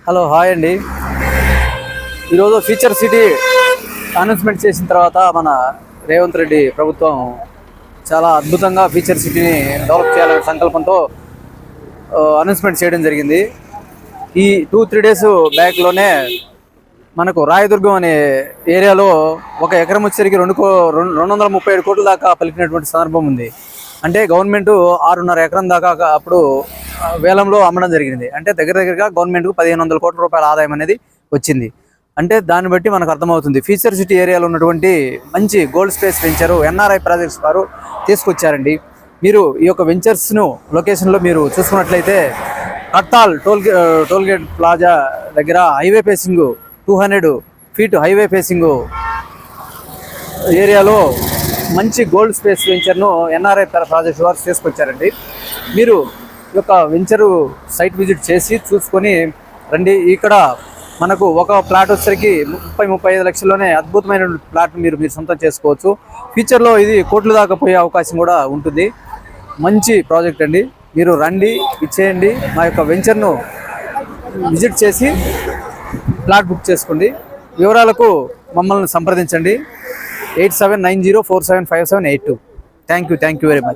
Hello hi అండి. ఈరోజు future city announcement చేసిన తర్వాత మన రేవంత్ రెడ్డి ప్రభుత్వం చాలా అద్భుతంగా ఫ్యూచర్ సిటీని డెవలప్ చేయాలనే సంకల్పంతో అనౌన్స్మెంట్ చేయడం జరిగింది. ఈ 2-3 డేస్ బ్యాక్లోనే మనకు రాయదుర్గం అనే ఏరియాలో ఒక ఎకరం వచ్చేసరికి 237 కోట్ల దాకా పలికినటువంటి సందర్భం ఉంది. అంటే గవర్నమెంట్ 6.5 ఎకరం దాకా అప్పుడు వేలంలో అమ్మడం జరిగింది. అంటే దగ్గరగా గవర్నమెంట్కు 1500 కోట్ల రూపాయల ఆదాయం అనేది వచ్చింది. అంటే దాన్ని బట్టి మనకు అర్థమవుతుంది ఫ్యూచర్ సిటీ ఏరియాలో ఉన్నటువంటి మంచి gold space venture NRI projects వారు తీసుకొచ్చారండి. మీరు ఈ యొక్క వెంచర్స్ను లొకేషన్లో మీరు చూసుకున్నట్లయితే కట్టాల్ టోల్గేట్ ప్లాజా దగ్గర highway facing 200 feet highway facing ఏరియాలో మంచి గోల్డ్ స్పేస్ వెంచర్ను ఎన్ఆర్ఐ ప్రాజెక్ట్ వారు తీసుకొచ్చారండి. మీరు ఈ యొక్క వెంచరు సైట్ విజిట్ చేసి చూసుకొని రండి. ఇక్కడ మనకు ఒక ప్లాట్ వచ్చేసరికి 30-35 లక్షల్లోనే అద్భుతమైన ప్లాట్ మీరు సొంతం చేసుకోవచ్చు. ఫ్యూచర్లో ఇది కోట్ల దాకా పోయే అవకాశం కూడా ఉంటుంది. మంచి ప్రాజెక్ట్ అండి. మీరు రండి, ఇచ్చేయండి, మా యొక్క వెంచర్ను విజిట్ చేసి ప్లాట్ బుక్ చేసుకోండి. వివరాలకు మమ్మల్ని సంప్రదించండి 8790475782. Thank you very much.